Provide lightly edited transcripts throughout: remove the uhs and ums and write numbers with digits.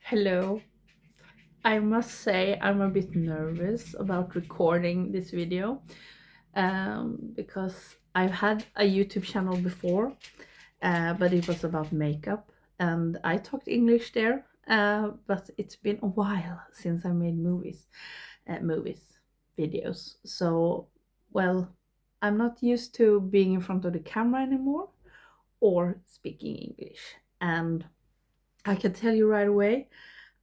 Hello. I must say I'm a bit nervous about recording this video because I've had a YouTube channel before, but it was about makeup and I talked English there, but it's been a while since I made videos. So, well, I'm not used to being in front of the camera anymore or speaking English. And I can tell you right away,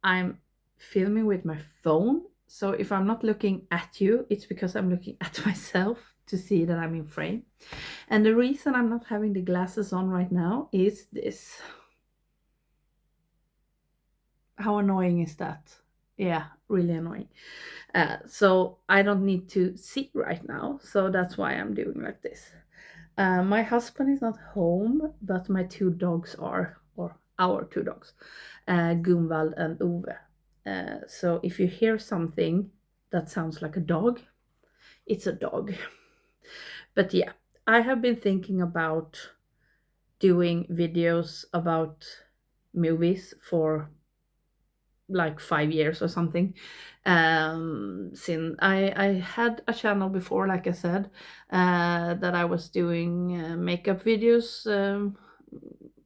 I'm filming with my phone. So if I'm not looking at you, it's because I'm looking at myself to see that I'm in frame. And the reason I'm not having the glasses on right now is this. How annoying is that? Yeah, really annoying. So I don't need to see right now. So that's why I'm doing like this. My husband is not home, but my two dogs are, or our two dogs, Gunvald and Ove. So if you hear something that sounds like a dog, it's a dog. But yeah, I have been thinking about doing videos about movies for like 5 years or something. Since I had a channel before, like I said, that I was doing makeup videos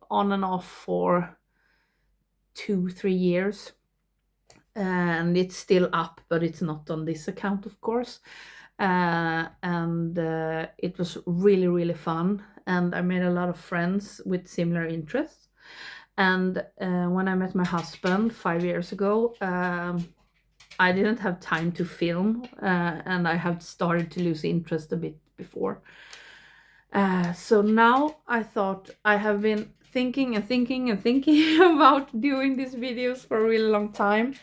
on and off for 2-3 years, and it's still up, but it's not on this account, of course. And it was really, really fun, and I made a lot of friends with similar interests. And when I met my husband 5 years ago, I didn't have time to film, and I had started to lose interest a bit before. So now I thought I have been thinking and thinking and thinking about doing these videos for a really long time,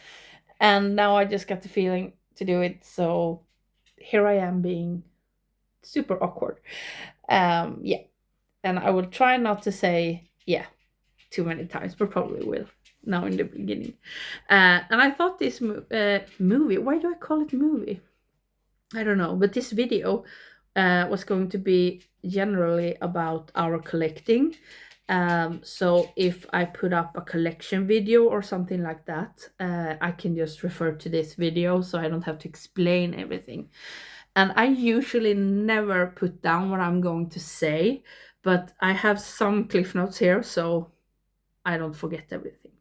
and now I just got the feeling to do it. So here I am being super awkward. Yeah, and I will try not to say yeah too many times, but probably will now in the beginning. And I thought this movie, why do I call it movie? I don't know, but this video was going to be generally about our collecting. So if I put up a collection video or something like that, I can just refer to this video so I don't have to explain everything. And I usually never put down what I'm going to say, but I have some cliff notes here so I don't forget everything.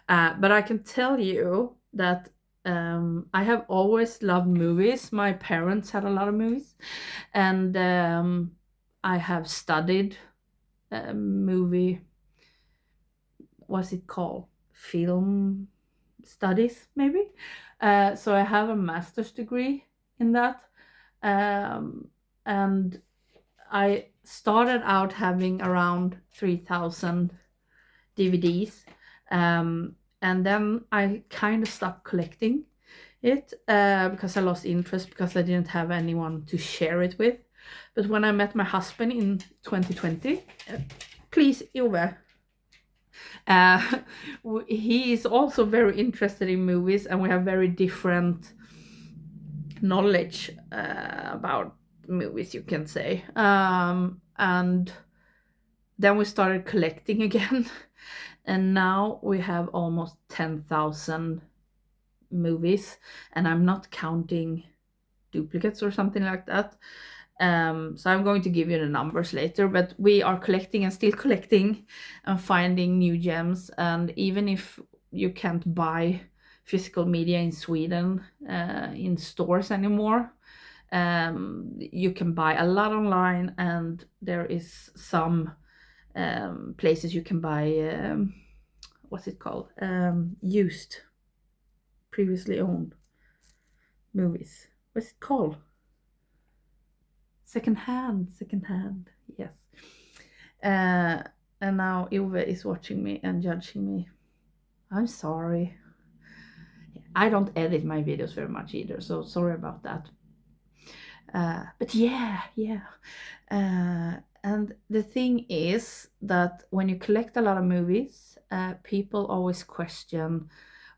But I can tell you that I have always loved movies. My parents had a lot of movies, and I have studied movie. What's it called? Film studies, maybe. So I have a master's degree in that, and I started out having around 3,000 DVDs. And then I kind of stopped collecting it because I lost interest because I didn't have anyone to share it with. But when I met my husband in 2020, please, Ove, uh, he is also very interested in movies, and we have very different knowledge about movies, you can say. And then we started collecting again. And now we have almost 10,000 movies, and I'm not counting duplicates or something like that. So I'm going to give you the numbers later, but we are collecting and still collecting and finding new gems. And even if you can't buy physical media in Sweden in stores anymore, you can buy a lot online, and there is some places you can buy what's it called, used, previously owned movies. What's it called? Second hand, yes. uh, and now Ove is watching me and judging me. I'm sorry, I don't edit my videos very much either, so sorry about that. But yeah. And the thing is that when you collect a lot of movies, people always question,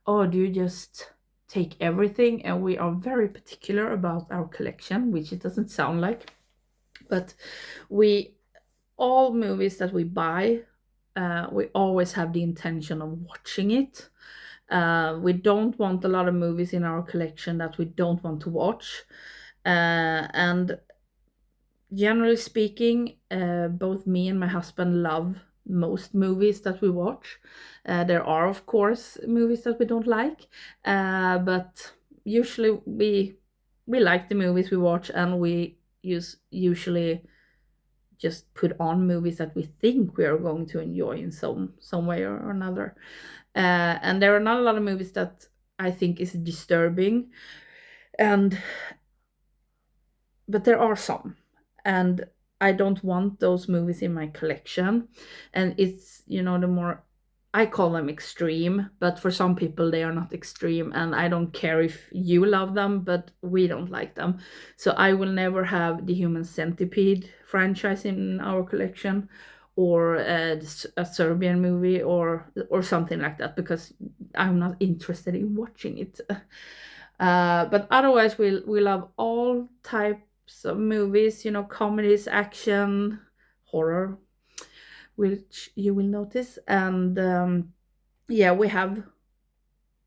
oh, do you just take everything? And we are very particular about our collection, which it doesn't sound like. But all movies that we buy, we always have the intention of watching it. We don't want a lot of movies in our collection that we don't want to watch. And generally speaking, both me and my husband love most movies that we watch. There are, of course, movies that we don't like, but usually we like the movies we watch, and we usually just put on movies that we think we are going to enjoy in some way or another. And there are not a lot of movies that I think is disturbing, and but there are some, and I don't want those movies in my collection. And it's, the more, I call them extreme, but for some people they are not extreme, and I don't care if you love them, but we don't like them. So I will never have the Human Centipede franchise in our collection, or a Serbian movie, or something like that, because I'm not interested in watching it. But otherwise, we love all types of movies, comedies, action, horror, which you will notice. And yeah, we have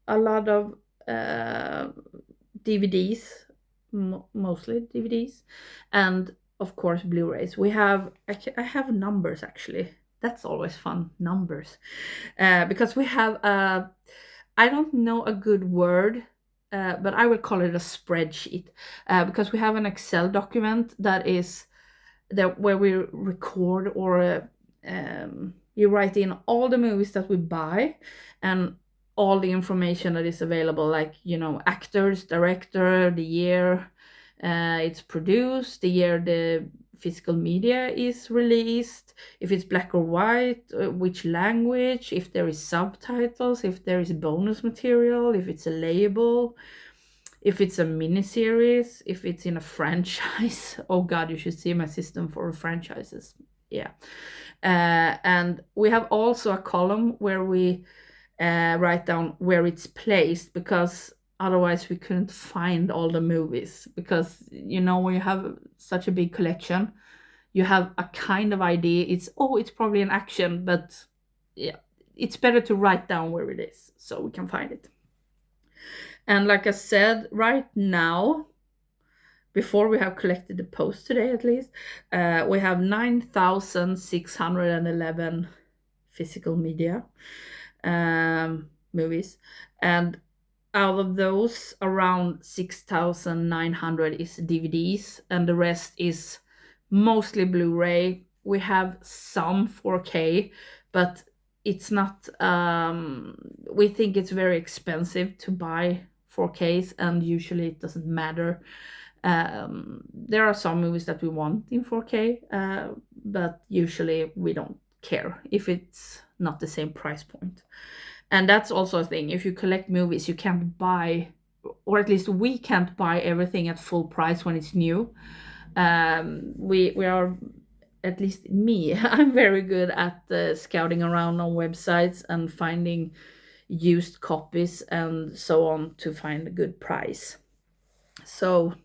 a lot of DVDs, mostly DVDs, and of course Blu-rays. I have numbers actually. That's always fun, numbers, because we have I don't know a good word, but I would call it a spreadsheet, because we have an Excel document that is that where we record, or you write in all the movies that we buy, and all the information that is available, like, actors, director, the year it's produced, the year the physical media is released, if it's black or white, which language, if there is subtitles, if there is bonus material, if it's a label, if it's a miniseries, if it's in a franchise. Oh god, you should see my system for franchises. Yeah. And we have also a column where we write down where it's placed, because otherwise we couldn't find all the movies, because when you have such a big collection, you have a kind of idea, it's probably an action, but yeah, it's better to write down where it is so we can find it. And like I said, right now, before we have collected the post today at least, we have 9,611 physical media movies, and out of those, around 6,900 is DVDs, and the rest is mostly Blu-ray. We have some 4K, but it's not, we think it's very expensive to buy 4Ks, and usually it doesn't matter. There are some movies that we want in 4K, but usually we don't care if it's not the same price point. And that's also a thing. If you collect movies, you can't buy, or at least we can't buy everything at full price when it's new. We are, at least me, I'm very good at scouting around on websites and finding used copies and so on to find a good price. So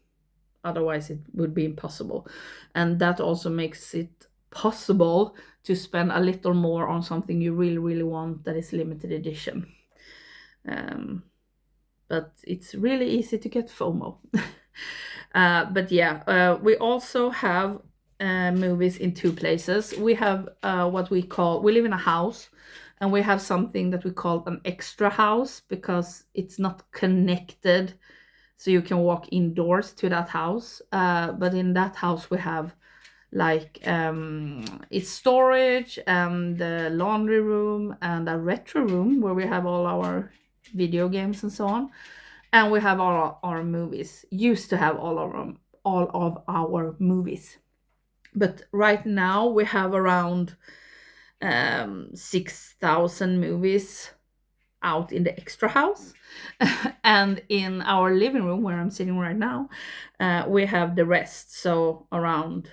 otherwise it would be impossible. And that also makes it possible to spend a little more on something you really, really want that is limited edition. But it's really easy to get FOMO. But yeah, we also have movies in two places. We have what we live in a house, and we have something that we call an extra house, because it's not connected, so you can walk indoors to that house. But in that house we have like it's storage and a laundry room and a retro room where we have all our video games and so on, and we have all our movies. Used to have all of our movies, but right now we have around 6,000 movies out in the extra house. And in our living room where I'm sitting right now, we have the rest, so around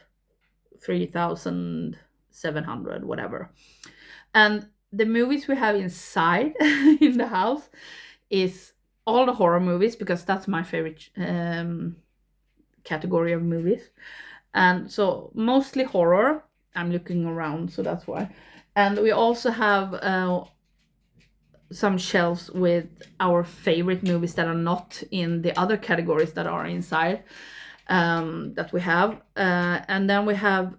3,700, whatever. And the movies we have inside in the house is all the horror movies, because that's my favorite category of movies. And so mostly horror. I'm looking around, so that's why. And we also have some shelves with our favorite movies that are not in the other categories that are inside, that we have. And then we have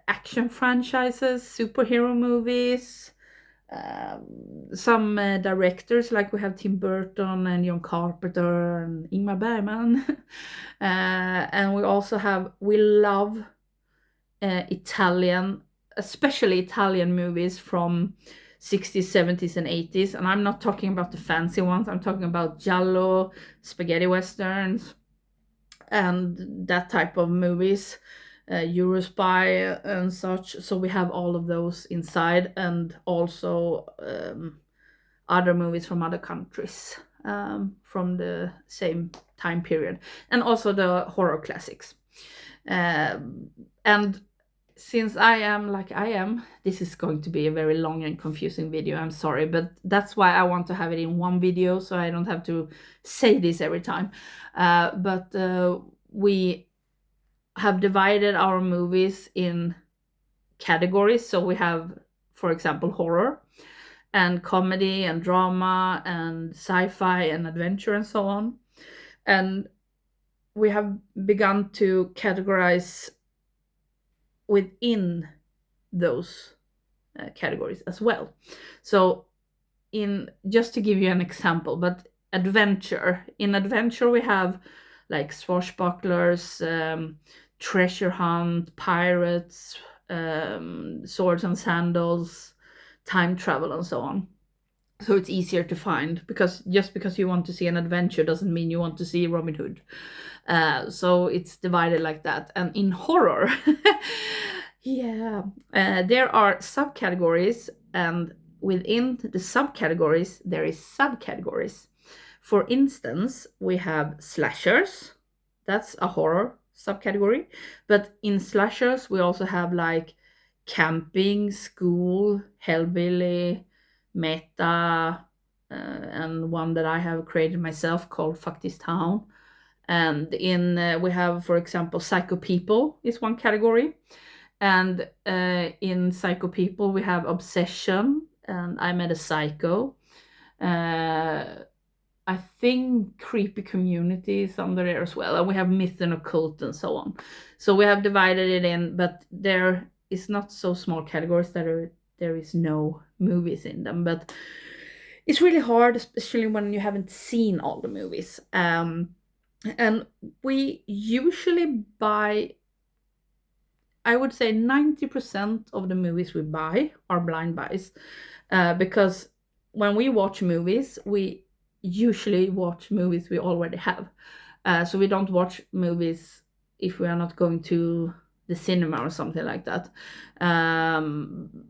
action franchises, superhero movies, some directors, like we have Tim Burton and John Carpenter and Ingmar Bergman. And we love Italian, especially Italian movies from 60s, 70s, and 80s. And I'm not talking about the fancy ones. I'm talking about giallo, spaghetti westerns, and that type of movies, Eurospy and such. So we have all of those inside, and also other movies from other countries, from the same time period, and also the horror classics. And since I am like I am, this is going to be a very long and confusing video. I'm sorry, but that's why I want to have it in one video, so I don't have to say this every time. But we have divided our movies in categories. So we have, for example, horror and comedy and drama and sci-fi and adventure and so on. And we have begun to categorize within those categories as well. So just to give you an example, but in adventure we have like swashbucklers, treasure hunt, pirates, swords and sandals, time travel, and so on. So it's easier to find, because just because you want to see an adventure doesn't mean you want to see Robin Hood. So it's divided like that. And in horror, there are subcategories, and within the subcategories, there is subcategories. For instance, we have slashers. That's a horror subcategory. But in slashers, we also have like camping, school, hellbilly, meta, and one that I have created myself called Fuck This Town. And we have, for example, Psycho People is one category. And in Psycho People, we have Obsession, and I Met a Psycho. I think Creepy Community is under there as well. And we have Myth and Occult and so on. So we have divided it in, but there is not so small categories that there is no movies in them. But it's really hard, especially when you haven't seen all the movies. And we usually buy, I would say 90% of the movies we buy are blind buys, because when we watch movies, we usually watch movies we already have. So we don't watch movies if we are not going to the cinema or something like that.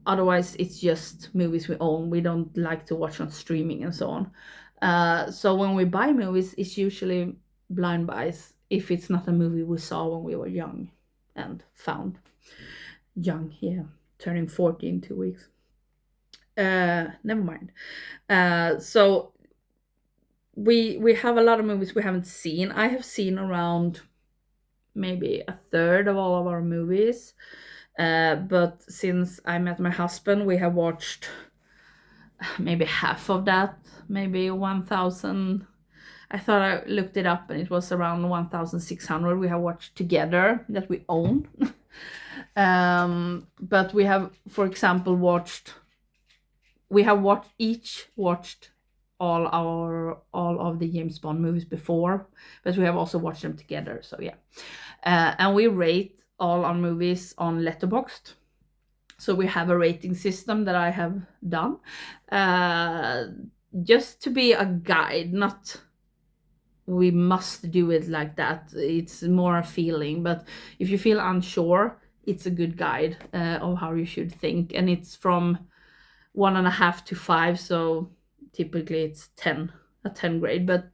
Otherwise, it's just movies we own. We don't like to watch on streaming and so on. So when we buy movies, it's usually blind buys if it's not a movie we saw when we were young and found. Young, yeah, turning 40 in 2 weeks. Never mind. So we have a lot of movies we haven't seen. I have seen around maybe a third of all of our movies. But since I met my husband, we have watched maybe half of that, maybe 1,000. I thought I looked it up and it was around 1,600 we have watched together that we own. But we have, for example, watched all of the James Bond movies before, but we have also watched them together. So yeah, and we rate all our movies on Letterboxd. So we have a rating system that I have done, just to be a guide, not we must do it like that. It's more a feeling, but if you feel unsure, it's a good guide of how you should think. And it's from 1.5 to 5, so typically it's 10, a 10 grade, but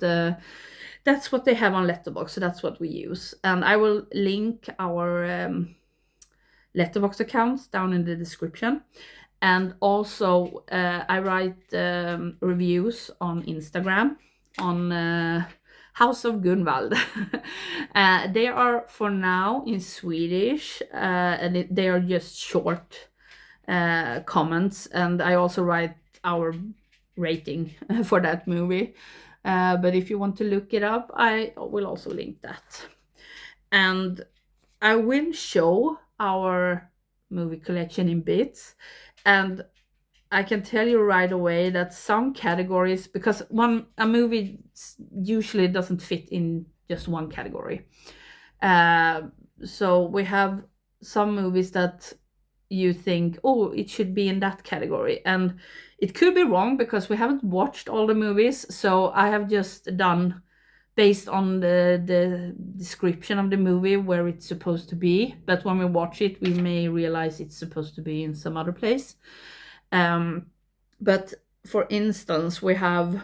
that's what they have on Letterboxd, so that's what we use. And I will link our Letterboxd accounts down in the description. And also I write reviews on Instagram on House of Gunvald. They are for now in Swedish, and they are just short comments. And I also write our rating for that movie. But if you want to look it up, I will also link that. And I will show our movie collection in bits. And I can tell you right away that some categories, because a movie usually doesn't fit in just one category. So we have some movies that you think, oh, it should be in that category. And it could be wrong because we haven't watched all the movies. So I have just done based on the description of the movie where it's supposed to be. But when we watch it, we may realize it's supposed to be in some other place. But for instance, we have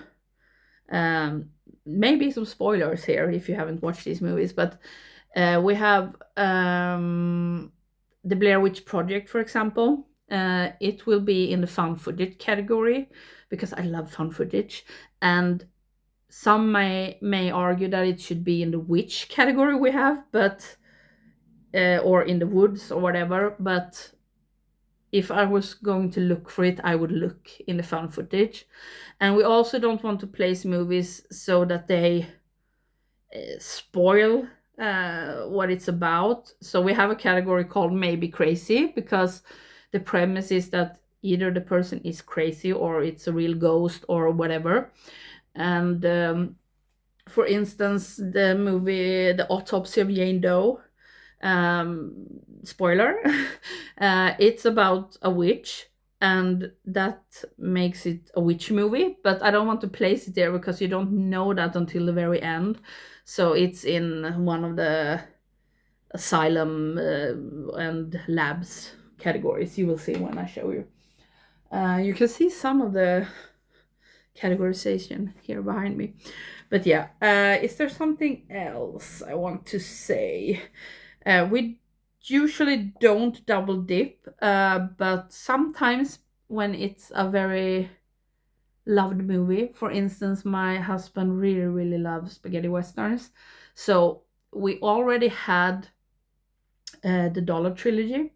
maybe some spoilers here if you haven't watched these movies, but we have the Blair Witch Project, for example. It will be in the found footage category because I love found footage, and some may argue that it should be in the witch category we have, but or in the woods or whatever. But if I was going to look for it, I would look in the found footage. And we also don't want to place movies so that they spoil what it's about. So we have a category called Maybe Crazy, because the premise is that either the person is crazy or it's a real ghost or whatever. And for instance, the movie The Autopsy of Jane Doe, spoiler, it's about a witch, and that makes it a witch movie, but I don't want to place it there because you don't know that until the very end. So it's in one of the asylum and labs categories. You will see when I show you. You can see some of the categorization here behind me. But yeah, is there something else I want to say? We usually don't double dip, but sometimes when it's a very loved movie, for instance, my husband really, really loves spaghetti westerns. So we already had the Dollar Trilogy,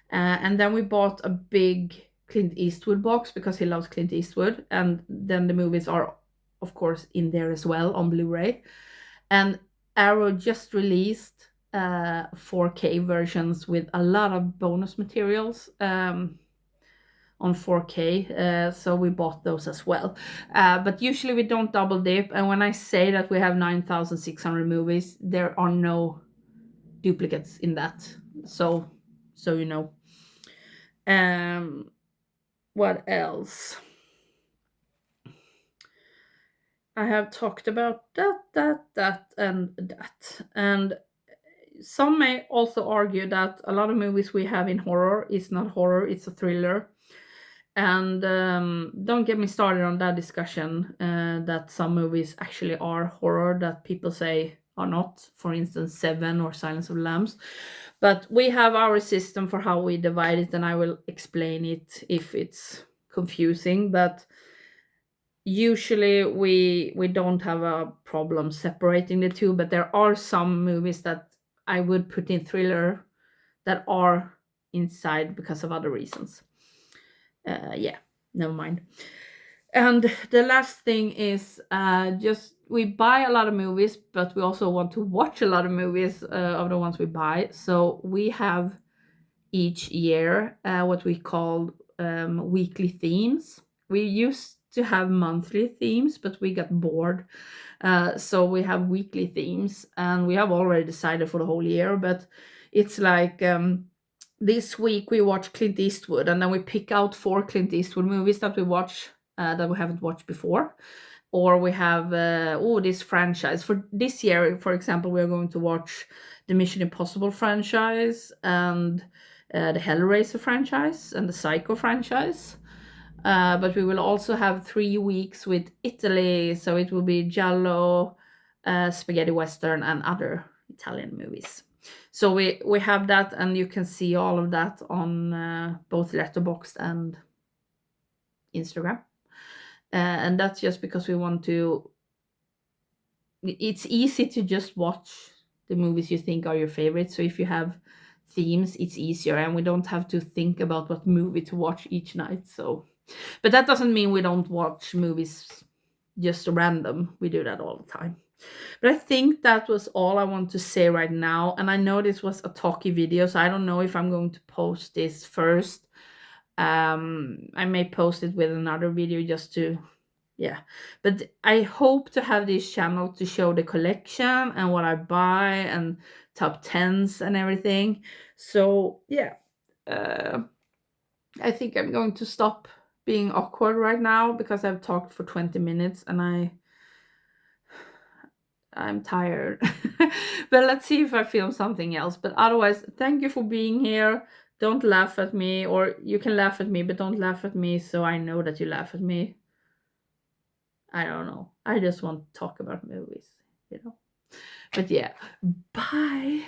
and then we bought a big Clint Eastwood box because he loves Clint Eastwood, and then the movies are of course in there as well on Blu-ray. And Arrow just released 4K versions with a lot of bonus materials on 4K, so we bought those as well. But usually we don't double dip, and when I say that we have 9,600 movies, there are no duplicates in that, so you know. What else? I have talked about that, and that. And some may also argue that a lot of movies we have in horror is not horror, it's a thriller. And don't get me started on that discussion, that some movies actually are horror that people say are not. For instance, Seven or Silence of the Lambs. But we have our system for how we divide it, and I will explain it if it's confusing. But usually we don't have a problem separating the two, but there are some movies that I would put in thriller that are inside because of other reasons. Yeah, never mind. And the last thing is just we buy a lot of movies, but we also want to watch a lot of movies of the ones we buy. So we have each year what we call weekly themes. We used to have monthly themes, but we got bored. So we have weekly themes, and we have already decided for the whole year, but it's like this week we watch Clint Eastwood, and then we pick out 4 Clint Eastwood movies that we watch that we haven't watched before. Or we have this franchise. For this year, for example, we are going to watch the Mission Impossible franchise, and the Hellraiser franchise, and the Psycho franchise. But we will also have 3 weeks with Italy, so it will be Giallo, spaghetti western, and other Italian movies. So we have that, and you can see all of that on both Letterboxd and Instagram. And that's just because we want to. It's easy to just watch the movies you think are your favorites. So if you have themes, it's easier, and we don't have to think about what movie to watch each night. So But that doesn't mean we don't watch movies just random. We do that all the time. But I think that was all I want to say right now. And I know this was a talky video, so I don't know if I'm going to post this first. I may post it with another video just to, yeah. But I hope to have this channel to show the collection and what I buy and top tens and everything. So yeah, I think I'm going to stop being awkward right now because I've talked for 20 minutes and I'm tired. But let's see if I film something else. But otherwise, thank you for being here. Don't laugh at me, or you can laugh at me, but don't laugh at me so I know that you laugh at me. I don't know. I just want to talk about movies, you know. But yeah, bye.